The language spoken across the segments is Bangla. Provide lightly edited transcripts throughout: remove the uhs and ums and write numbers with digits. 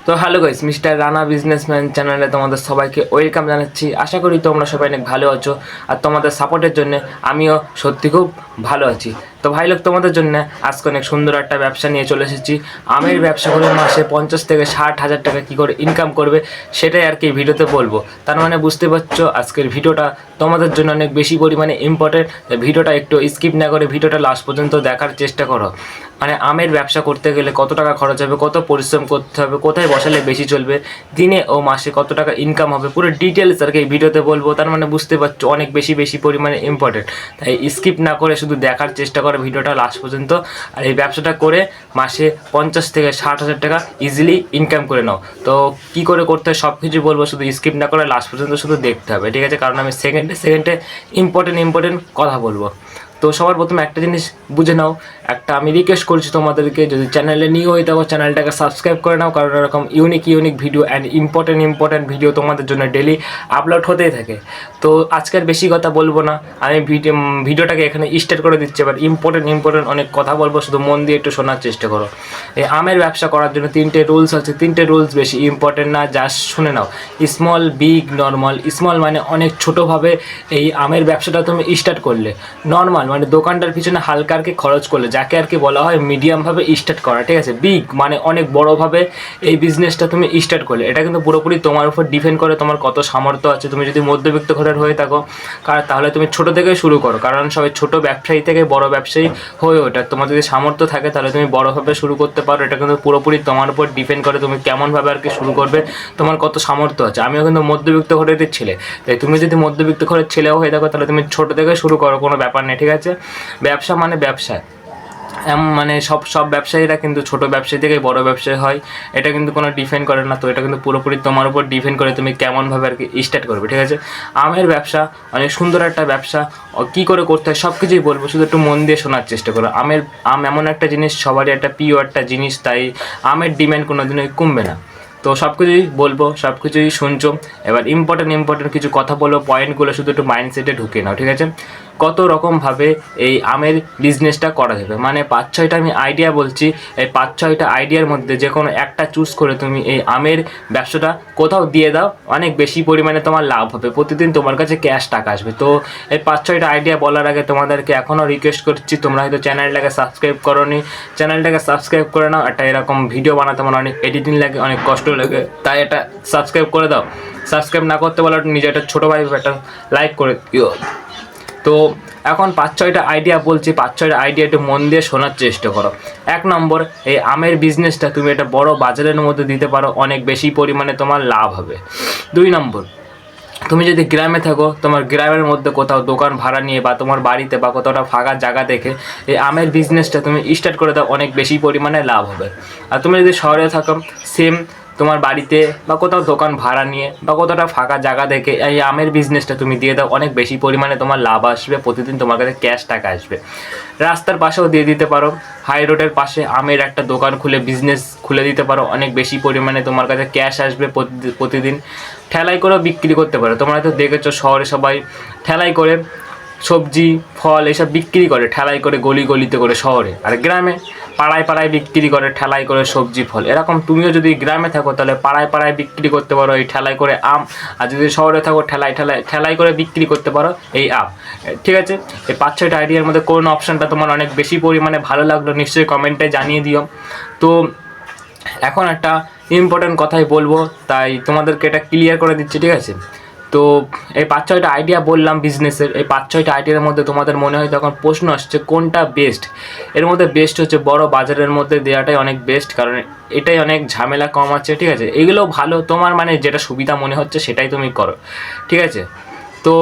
তো hello guys, mister Rana businessman চ্যানেলে তোমাদের সবাইকে ওয়েলকাম জানাচ্ছি। আশা করি তোমরা সবাই অনেক ভালো আছো, আর তোমাদের সাপোর্টের জন্য আমিও সত্যি খুব ভালো আছি। তো ভাই লোক, তোমাদের জন্য আজকে অনেক সুন্দর একটা ব্যবসা নিয়ে চলে এসেছি। আমের ব্যবসা করে মাসে 50 থেকে 60 হাজার টাকা কী করে ইনকাম করবে সেটাই আর কি ভিডিওতে বলবো। তার মানে বুঝতে পারছো আজকের ভিডিওটা তোমাদের জন্য অনেক বেশি পরিমাণে ইম্পর্টেন্ট। ভিডিওটা একটু স্কিপ না করে ভিডিওটা লাস্ট পর্যন্ত দেখার চেষ্টা করো। মানে আমের ব্যবসা করতে গেলে কত টাকা খরচ হবে, কত পরিশ্রম করতে হবে, কোথায় বসালে বেশি চলবে, দিনে ও মাসে কত টাকা ইনকাম হবে, পুরো ডিটেলস আর কি এই ভিডিওতে বলবো। তার মানে বুঝতে পারছো অনেক বেশি পরিমাণে ইম্পর্টেন্ট। তাই স্কিপ না করে শুধু দেখার চেষ্টা করো ভিডিওটা লাস্ট পর্যন্ত। আর এই ব্যবসাটা করে মাসে 50 থেকে 60 হাজার টাকা ইজিলি ইনকাম করে নাও। তো কী করে করতে হয় সব কিছু বলবো, শুধু স্কিপ না করে লাস্ট পর্যন্ত শুধু দেখতে হবে, ঠিক আছে? কারণ আমি সেকেন্ডে ইম্পর্টেন্ট কথা বলবো। তো সবার প্রথমে একটা জিনিস বুঝে নাও, একটা আমি রিকোয়েস্ট করছি তোমাদেরকে, যদি চ্যানেলে নিউ হয়ে থাকো চ্যানেলটাকে সাবস্ক্রাইব করে নাও, কারণ এরকম unique video and important video তোমাদের জন্য ডেলি আপলোড হতেই থাকে। তো আজকের বেশি কথা বলবো না, আমি ভিডিওটাকে এখানে স্টার্ট করে দিচ্ছি। এবার ইম্পর্টেন্ট অনেক কথা বলবো, শুধু মন দিয়ে একটু শোনার চেষ্টা করো। এই আমের ব্যবসা করার জন্য 3টে রুলস আছে। 3টে রুলস বেশি ইম্পর্টেন্ট না, জাস্ট শুনে নাও। Small, big, normal. স্মল মানে অনেক ছোটোভাবে এই আমের ব্যবসাটা তুমি স্টার্ট করলে। নর্মাল মানে দোকানটার পিছনে হালকা আর কি খরচ করলে, যাকে আর কি বলা হয় মিডিয়ামভাবে স্টার্ট করা, ঠিক আছে? বিগ মানে অনেক বড়োভাবে এই বিজনেসটা তুমি স্টার্ট করলে। এটা কিন্তু পুরোপুরি তোমার উপর ডিপেন্ড করে তোমার কত সামর্থ্য আছে। তুমি যদি মধ্যবিত্ত ঘরের হয়ে থাকো তাহলে তুমি ছোটো থেকে শুরু করো, কারণ সবাই ছোটো ব্যবসায়ী থেকে বড় ব্যবসায়ী হয়ে ওঠে। তোমার যদি সামর্থ্য থাকে তাহলে তুমি বড়োভাবে শুরু করতে পারো। এটা কিন্তু পুরোপুরি তোমার উপর ডিপেন্ড করে তুমি কেমনভাবে আর কি শুরু করবে, তোমার কত সামর্থ্য আছে। আমিও কিন্তু মধ্যবিত্ত ঘরের ছেলে, তাই তুমি যদি মধ্যবিত্ত ঘরের ছেলেও হয়ে থাকো তাহলে তুমি ছোটো থেকে শুরু করো, কোনো ব্যাপার নেই, ঠিক আছে? ব্যবসা মানে ব্যবসা, মানে সব ব্যবসায়ীরা কিন্তু ছোট ব্যবসায়ী থেকে বড় ব্যবসায়ী হয়, এটা কিন্তু কোনো ডিপেন্ড করে না। তো এটা কিন্তু পুরোপুরি তোমার উপর ডিপেন্ড করে তুমি কেমনভাবে আর কি স্টার্ট করবে, ঠিক আছে? আমের ব্যবসা অনেক সুন্দর একটা ব্যবসা, কী করে করতে হয় সব কিছুই বলবো, শুধু একটু মন দিয়ে শোনার চেষ্টা করো। আম এমন একটা জিনিস, সবারই একটা প্রিয় একটা জিনিস, তাই আমের ডিমান্ড কোনো দিনই কমবে না। তো সব কিছুই বলবো, সব কিছুই শুনছো। এবার ইম্পর্টেন্ট কিছু কথা বলবো, পয়েন্টগুলো শুধু একটু মাইন্ডসেটে ঢুকে নাও, ঠিক আছে? কত রকমভাবে এই আমের বিজনেসটা করা যাবে, মানে 5-6টা আমি আইডিয়া বলছি। এই 5-6টা আইডিয়ার মধ্যে যে কোনো একটা চুজ করে তুমি এই আমের ব্যবসাটা কোথাও দিয়ে দাও, অনেক বেশি পরিমাণে তোমার লাভ হবে, প্রতিদিন তোমার কাছে ক্যাশ টাকা আসবে। তো এই 5-6টা আইডিয়া বলার আগে তোমাদেরকে এখনও রিকোয়েস্ট করছি, তোমরা হয়তো চ্যানেলটাকে সাবস্ক্রাইব করোনি, চ্যানেলটাকে সাবস্ক্রাইব করে নাও। একটা এরকম ভিডিও বানাতে আমার অনেক এডিটিং লাগে, অনেক কষ্ট লাগে, তাই এটা সাবস্ক্রাইব করে দাও। সাবস্ক্রাইব না করতে বলো, নিজে একটা ছোটো ভাই একটা লাইক করে দিও। তো এখন 5-6টা আইডিয়া বলছি, 5-6টা আইডিয়া একটু মন দিয়ে শোনার চেষ্টা করো। 1 নম্বর, এই আমের বিজনেসটা তুমি একটা বড় বাজারের মধ্যে দিতে পারো, অনেক বেশি পরিমাণে তোমার লাভ হবে। 2 নম্বর, তুমি যদি গ্রামে থাকো, তোমার গ্রামের মধ্যে কোথাও দোকান ভাড়া নিয়ে বা তোমার বাড়িতে বা কোথাওটা ফাঁকা জায়গা দেখে এই আমের বিজনেসটা তুমি স্টার্ট করে দাও, অনেক বেশি পরিমাণে লাভ হবে। আর তুমি যদি শহরে থাকো, সেম তোমার বাড়িতে বা কোথাও দোকান ভাড়া নিয়ে বা কোথাওটা ফাঁকা জায়গা দেখে এই আমের বিজনেসটা তুমি দিয়ে দাও, অনেক বেশি পরিমাণে তোমার লাভ আসবে, প্রতিদিন তোমার কাছে ক্যাশ টাকা আসবে। রাস্তার পাশেও দিয়ে দিতে পারো, হাই রোডের পাশে আমের একটা দোকান খুলে বিজনেস খুলে দিতে পারো, অনেক বেশি পরিমাণে তোমার কাছে ক্যাশ আসবে প্রতিদিন। ঠেলাই করেও বিক্রি করতে পারো, তোমরা হয়তো দেখেছো শহরে সবাই ঠেলাই করে সবজি ফল এসব বিক্রি করে, ঠেলাই করে গলিতে করে শহরে। আর গ্রামে পাড়ায় বিক্রি করে ঠেলাই করে সবজি ফল। এরকম তুমিও যদি গ্রামে থাকো তাহলে পাড়ায় বিক্রি করতে পারো এই ঠেলাই করে আম, আর যদি শহরে থাকো ঠেলাই করে বিক্রি করতে পারো এই আম, ঠিক আছে? এই 5-6টা আইডিয়ার মধ্যে কোন অপশানটা তোমার অনেক বেশি পরিমাণে ভালো লাগলো নিশ্চয়ই কমেন্টে জানিয়ে দিও। তো এখন একটা ইম্পর্ট্যান্ট কথাই বলবো, তাই তোমাদেরকে এটা ক্লিয়ার করে দিচ্ছি, ঠিক আছে? তো এই 5-6টা আইডিয়া বললাম বিজনেসের, এই 5-6টা আইডিয়ার মধ্যে তোমাদের মনে হয় তখন প্রশ্ন আসছে কোনটা বেস্ট। এর মধ্যে বেস্ট হচ্ছে বড় বাজারের মধ্যে দেওয়াটাই অনেক বেস্ট, কারণ এটাই অনেক ঝামেলা কম আছে, ঠিক আছে? এগুলো ভালো, তোমার মানে যেটা সুবিধা মনে হচ্ছে সেটাই তুমি করো, ঠিক আছে? তো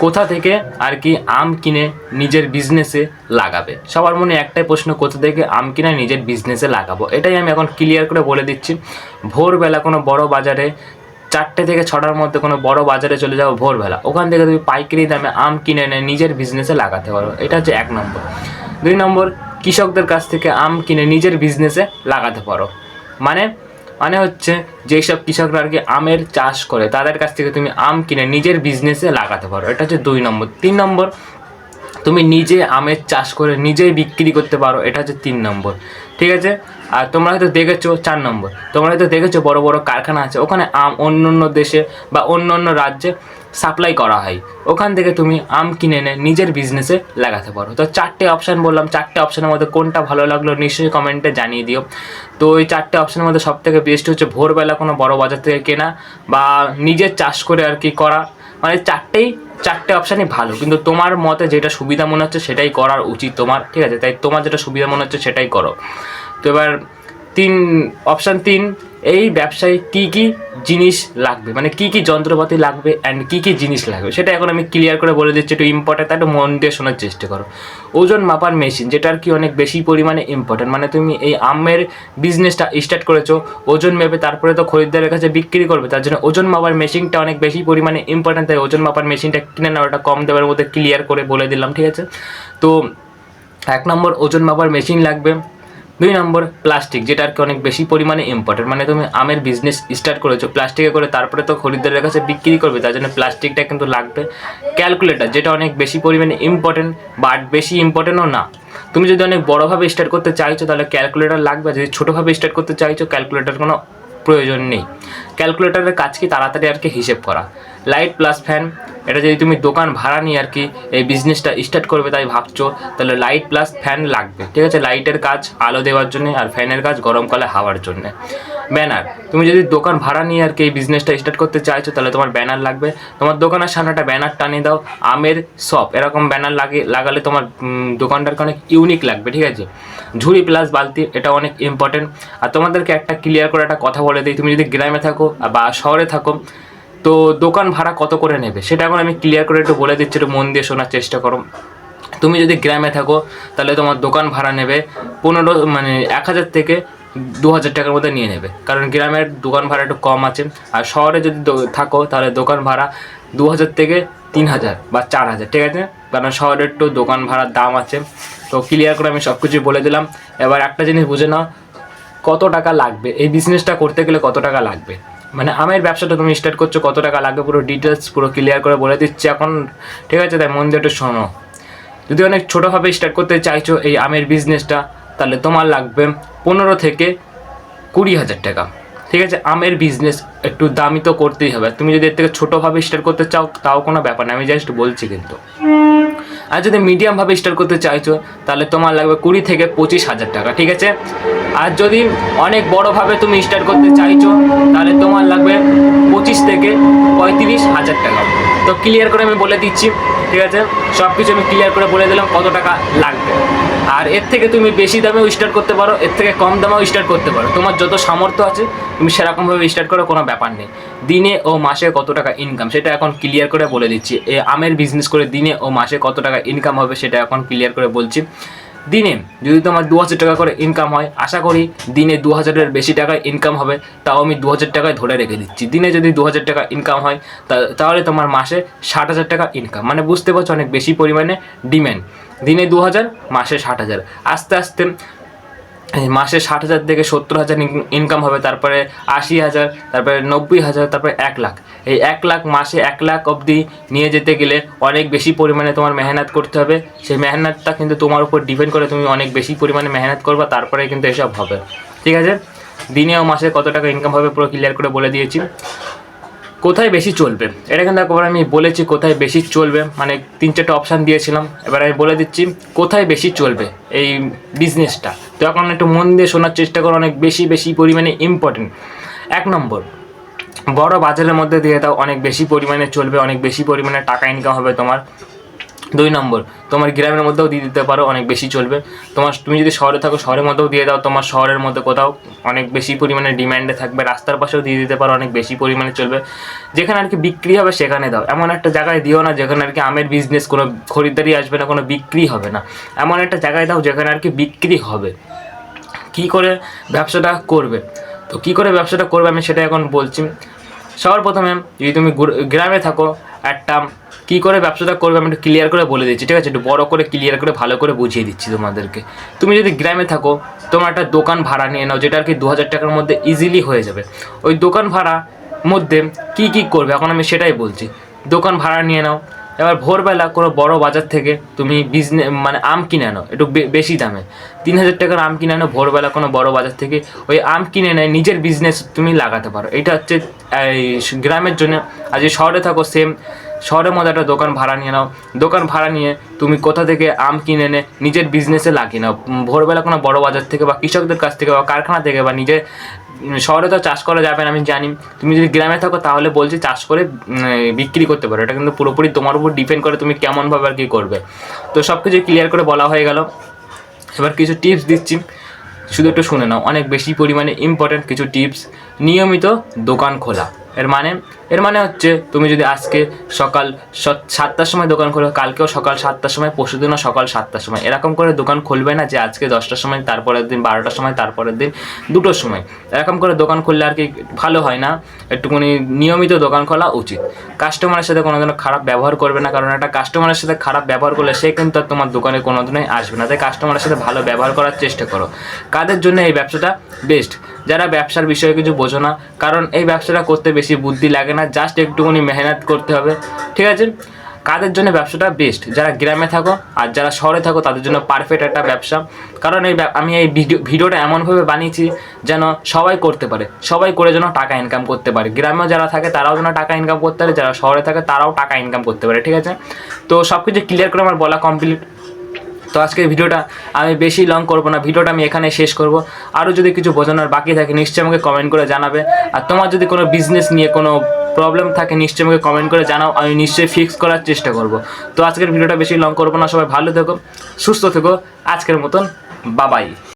কোথা থেকে আর কি আম কিনে নিজের বিজনেসে লাগাবে, সবার মনে একটাই প্রশ্ন, কোথা থেকে আম কিনে নিজের বিজনেসে লাগাবো। এটাই আমি এখন ক্লিয়ার করে বলে দিচ্ছি। ভোরবেলা কোনো বড় বাজারে 4টে থেকে 6টার মধ্যে কোনো বড় বাজারে চলে যাও ভোরবেলা, ওখান থেকে তুমি পাইকারি দামে আম কিনে এনে নিজের বিজনেসে লাগাতে পারো, এটা হচ্ছে 1 নম্বর। 2 নম্বর, কৃষকদের কাছ থেকে আম কিনে নিজের বিজনেসে লাগাতে পারো, মানে হচ্ছে যেসব কৃষকরা আর কি আমের চাষ করে তাদের কাছ থেকে তুমি আম কিনে নিজের বিজনেসে লাগাতে পারো, এটা হচ্ছে 2 নম্বর। 3 নম্বর, তুমি নিজে আমের চাষ করে নিজেই বিক্রি করতে পারো, এটা হচ্ছে 3 নম্বর, ঠিক আছে? আর তোমরা হয়তো দেখেছো 4 নম্বর, তোমরা হয়তো দেখেছো বড় বড় কারখানা আছে, ওখানে আম অন্য অন্য দেশে বা অন্য অন্য রাজ্যে সাপ্লাই করা হয়, ওখান থেকে তুমি আম কিনে এনে নিজের বিজনেসে লাগাতে পারো। তো 4টে অপশান বললাম, 4টে অপশানের মধ্যে কোনটা ভালো লাগলো নিশ্চয়ই কমেন্টে জানিয়ে দিও। তো এই 4টে অপশানের মধ্যে সবথেকে বেস্ট হচ্ছে ভোরবেলা কোনো বড় বাজার থেকে কেনা বা নিজের চাষ করে আর কি করা, মানে 4টে অপশানই ভালো, কিন্তু তোমার মতে যেটা সুবিধা মনে হচ্ছে সেটাই করার উচিত তোমার, ঠিক আছে? তাই তোমার যেটা সুবিধা মনে হচ্ছে সেটাই করো। তো এবার অপশান 3, এই ব্যবসায় কী কী জিনিস লাগবে, মানে কী কী যন্ত্রপাতি লাগবে অ্যান্ড কী কী জিনিস লাগবে সেটা এখন আমি ক্লিয়ার করে বলে দিচ্ছি, একটু ইম্পর্টেন্ট, একটু মন দিয়ে শোনার চেষ্টা করো। ওজন মাপার মেশিন, যেটা আর কি অনেক বেশি পরিমাণে ইম্পর্টেন্ট, মানে তুমি এই আমের বিজনেসটা স্টার্ট করেছো, ওজন মেপে তারপরে তো খরিদ্দারের কাছে বিক্রি করবে, তার জন্য ওজন মাপার মেশিনটা অনেক বেশি পরিমাণে ইম্পর্টেন্ট। তাই ওজন মাপার মেশিনটা কিনে নেওয়াটা কম দেওয়ার মধ্যে ক্লিয়ার করে বলে দিলাম, ঠিক আছে? তো 1 নম্বর ওজন মাপার মেশিন লাগবে। 2 নম্বর প্লাস্টিক, যেটা আর কি অনেক বেশি পরিমাণে ইম্পর্টেন্ট, মানে তুমি আমের বিজনেস স্টার্ট করেছো প্লাস্টিকে করে, তারপরে তো খরিদ্দারের কাছে বিক্রি করবে, তার জন্য প্লাস্টিকটা কিন্তু লাগবে। ক্যালকুলেটার, যেটা অনেক বেশি পরিমাণে ইম্পর্টেন্ট, বাট বেশি ইম্পর্টেন্টও না। তুমি যদি অনেক বড়োভাবে স্টার্ট করতে চাইছো তাহলে ক্যালকুলেটার লাগবে, যদি ছোটোভাবে স্টার্ট করতে চাইছো ক্যালকুলেটার কোনো প্রয়োজন নেই। ক্যালকুলেটারের কাজ কি তাড়াতাড়ি আর কি হিসেব করা। লাইট প্লাস ফ্যান, এটা যদি তুমি দোকান ভাড়া নিয়ে আর কি এই বিজনেসটা স্টার্ট করবে তাই ভাবছো, তাহলে লাইট প্লাস ফ্যান লাগবে, ঠিক আছে? লাইটের কাজ আলো দেওয়ার জন্য, আর ফ্যানের কাজ গরমকালে হাওয়ার জন্য। ব্যানার, তুমি যদি দোকান ভাড়া নিয়ে আর কি এই বিজনেসটা স্টার্ট করতে চাইছো তাহলে তোমার ব্যানার লাগবে। তোমার দোকানের সামনে একটা ব্যানার টানিয়ে দাও, আমের শপ, এরকম ব্যানার লাগালে তোমার দোকানটাকে অনেক ইউনিক লাগবে, ঠিক আছে? ঝুড়ি প্লাস বালতি, এটা অনেক ইম্পর্টেন্ট। আর তোমাদেরকে একটা ক্লিয়ার করে একটা কথা বলে দিই, তুমি যদি গ্রামে থাকো বা শহরে থাকো তো দোকান ভাড়া কত করে নেবে সেটা এখন আমি ক্লিয়ার করে একটু বলে দিচ্ছি, একটু মন দিয়ে শোনার চেষ্টা করো। তুমি যদি গ্রামে থাকো তাহলে তোমার দোকান ভাড়া নেবে 1000 থেকে 2000 টাকার মধ্যে নিয়ে নেবে, কারণ গ্রামের দোকান ভাড়া একটু কম আছে। আর শহরে যদি থাকো তাহলে দোকান ভাড়া 2000 থেকে 3000 বা 4000, ঠিক আছে? কারণ শহরে একটু দোকান ভাড়ার দাম আছে। তো ক্লিয়ার করে আমি সব কিছুই বলে দিলাম। এবার একটা জিনিস বুঝে নাও, কত টাকা লাগবে এই বিজনেসটা করতে গেলে, কত টাকা লাগবে, মানে আমের ব্যবসাটা তুমি স্টার্ট করছো কত টাকা লাগবে পুরো ডিটেলস পুরো ক্লিয়ার করে বলে দিচ্ছি এখন, ঠিক আছে? তাই মন দিয়ে একটু শোনো। যদি অনেক ছোটোভাবে স্টার্ট করতে চাইছো এই আমের বিজনেসটা তাহলে তোমার লাগবে 15 থেকে 20,000 টাকা, ঠিক আছে? আমের বিজনেস একটু দামি তো করতেই হবে, তুমি যদি এর থেকে ছোটোভাবে স্টার্ট করতে চাও তাও কোনো ব্যাপার না, আমি জাস্ট বলছি কিন্তু। আর যদি মিডিয়ামভাবে স্টার্ট করতে চাইছো তাহলে তোমার লাগবে 20 থেকে 25,000 টাকা, ঠিক আছে? আর যদি অনেক বড়োভাবে তুমি স্টার্ট করতে চাইছো তাহলে তোমার লাগবে 25 থেকে 35,000 টাকা। তো ক্লিয়ার করে আমি বলে দিচ্ছি, ঠিক আছে? সব কিছু আমি ক্লিয়ার করে বলে দিলাম কত টাকা লাগবে। আর এর থেকে তুমি বেশি দামেও স্টার্ট করতে পারো, এর থেকে কম দামেও স্টার্ট করতে পারো, তোমার যত সামর্থ্য আছে তুমি সেরকমভাবে স্টার্ট করো, কোনো ব্যাপার নেই। দিনে ও মাসে কত টাকা ইনকাম সেটা এখন ক্লিয়ার করে বলে দিচ্ছি। এই আমের বিজনেস করে দিনে ও মাসে কত টাকা ইনকাম হবে সেটা এখন ক্লিয়ার করে বলছি। দিনে যদি তোমার 2000 টাকা করে ইনকাম হয়, আশা করি দিনে 2000-এর বেশি টাকায় ইনকাম হবে, তাও আমি 2000 টাকায় ধরে রেখে দিচ্ছি। দিনে যদি 2000 টাকা ইনকাম হয় তাহলে তোমার মাসে 60,000 টাকা ইনকাম, মানে বুঝতে পারছো অনেক বেশি পরিমাণে ডিম্যান্ড। দিনে 2000, মাসে 60,000, আস্তে আস্তে মাসে 60,000 থেকে 70,000 ইনকাম হবে, তারপরে 80,000, তারপরে 90,000, তারপরে 1 লাখ। এই 1 লাখ মাসে 1 লাখ অবধি নিয়ে যেতে গেলে অনেক বেশি পরিমাণে তোমার মেহনত করতে হবে। সেই মেহনতটা কিন্তু তোমার উপর ডিপেন্ড করে, তুমি অনেক বেশি পরিমাণে মেহনত করবে তারপরে কিন্তু এসব হবে, ঠিক আছে? দিনে ও মাসে কত টাকা ইনকাম হবে পুরো ক্লিয়ার করে বলে দিয়েছি। কোথায় বেশি চলবে এটা কিন্তু একবার আমি বলেছি, কোথায় বেশি চলবে মানে 3-4টা অপশান দিয়েছিলাম, এবার আমি বলে দিচ্ছি কোথায় বেশি চলবে এই বিজনেসটা। তো এখন একটু মন দিয়ে শোনার চেষ্টা করো, অনেক বেশি পরিমাণে ইম্পর্টেন্ট। 1 নম্বর, বড় বাজারের মধ্যে দিয়ে দাও, অনেক বেশি পরিমাণে চলবে, অনেক বেশি পরিমাণে টাকা ইনকাম হবে তোমার। 2 নম্বর, তোমার গ্রামের মধ্যেও দিয়ে দিতে পারো, অনেক বেশি চলবে। তুমি যদি শহরে থাকো শহরের মধ্যেও দিয়ে দাও, তোমার শহরের মধ্যে কোথাও অনেক বেশি পরিমাণে ডিম্যান্ডে থাকবে। রাস্তার পাশেও দিয়ে দিতে পারো, অনেক বেশি পরিমাণে চলবে। যেখানে আর কি বিক্রি হবে সেখানে দাও, এমন একটা জায়গায় দিও না যেখানে আর কি আমের বিজনেস কোনো খরিদ্দারি আসবে না, কোনো বিক্রি হবে না। এমন একটা জায়গায় দাও যেখানে আর কি বিক্রি হবে। কী করে ব্যবসাটা করবে, তো কী করে ব্যবসাটা করবে আমি সেটা এখন বলছি। সবার প্রথমে যদি তুমি গ্রামে থাকো, একটা কী করে ব্যবসাটা করবে আমি একটু ক্লিয়ার করে বলে দিচ্ছি, ঠিক আছে? একটু বড় করে ক্লিয়ার করে ভালো করে বুঝিয়ে দিচ্ছি তোমাদেরকে। তুমি যদি গ্রামে থাকো তোমার একটা দোকান ভাড়া নিয়ে নাও, যেটা আর কি 2000 টাকার মধ্যে ইজিলি হয়ে যাবে। ওই দোকান ভাড়া মধ্যে কী করবে এখন আমি সেটাই বলছি। দোকান ভাড়া নিয়ে নাও, এবার ভোরবেলা কোনো বড় বাজার থেকে তুমি মানে আম কিনে আনো একটু বেশি দামে, 3,000 টাকার আম কিনে আনো ভোরবেলা কোনো বড় বাজার থেকে, ওই আম কিনে এনে নিজের বিজনেস তুমি লাগাতে পারো। এটা হচ্ছে এই গ্রামের জন্য। আর যে শহরে থাকো সেম, শহরের মধ্যে একটা দোকান ভাড়া নিয়ে নাও, দোকান ভাড়া নিয়ে তুমি কোথা থেকে আম কিনে এনে নিজের বিজনেসে লাগিয়ে নাও। ভোরবেলা কোনো বড় বাজার থেকে বা কৃষকদের কাছ থেকে বা কারখানা থেকে বা নিজের, শহরে তো চাষ করা যাবে না আমি জানি, তুমি যদি গ্রামে থাকো তাহলে বলছি চাষ করে বিক্রি করতে পারো। এটা কিন্তু পুরোপুরি তোমার উপর ডিপেন্ড করে তুমি কেমনভাবে আর কি করবে। তো সব কিছু ক্লিয়ার করে বলা হয়ে গেল। এবার কিছু টিপস দিচ্ছি, শুধু একটু শুনে নাও, অনেক বেশি পরিমাণে ইম্পর্ট্যান্ট কিছু টিপস। নিয়মিত দোকান খোলা। এর মানে হচ্ছে তুমি যদি আজকে সকাল 7টার সময় দোকান খোলো, কালকেও সকাল 7টার সময়, পরশুদিনও সকাল 7টার সময়, এরকম করে দোকান খুলবে না যে আজকে 10টার সময়, তারপরের দিন 12টার সময়, তারপরের দিন 2টোর সময়। এরকম করে দোকান খুললে আর কি ভালো হয় না, একটুখানি নিয়মিত দোকান খোলা উচিত। কাস্টমারের সাথে কোনো দিনও খারাপ ব্যবহার করবে না, কারণ একটা কাস্টমারের সাথে খারাপ ব্যবহার করলে সে কিন্তু আর তোমার দোকানে কোনো দিনই আসবে না। তাই কাস্টমারের সাথে ভালো ব্যবহার করার চেষ্টা করো। কাদের জন্য এই ব্যবসাটা বেস্ট? যারা ব্যবসার বিষয়ে কিছু বোঝো না, কারণ এই ব্যবসাটা করতে বেশি বুদ্ধি লাগে না, জাস্ট একটুখানি মেহনত করতে হবে, ঠিক আছে? কাদের জন্য ব্যবসাটা বেস্ট? যারা গ্রামে থাকো আর যারা শহরে থাকো তাদের জন্য পারফেক্ট একটা ব্যবসা। কারণ আমি এই ভিডিওটা এমনভাবে বানিয়েছি যেন সবাই করতে পারে, সবাই করে যেন টাকা ইনকাম করতে পারে। গ্রামেও যারা থাকে তারাও যেন টাকা ইনকাম করতে পারে, যারা শহরে থাকে তারাও টাকা ইনকাম করতে পারে, ঠিক আছে? তো সব কিছু ক্লিয়ার করে আমার বলা কমপ্লিট। তো আজকের ভিডিওটা আমি বেশি লং করবো না, ভিডিওটা আমি এখানে শেষ করব। আরও যদি কিছু বোঝানোর বাকি থাকে নিশ্চয়ই আমাকে কমেন্ট করে জানাবে। আর তোমার যদি কোনো বিজনেস নিয়ে কোনো প্রবলেম থাকে নিশ্চয়ই আমাকে কমেন্ট করে জানাও, আমি নিশ্চয়ই ফিক্স করার চেষ্টা করব। তো আজকের ভিডিওটা বেশি লং করবো না, সবাই ভালো থেকো, সুস্থ থেকো, আজকের মতন বাবাই।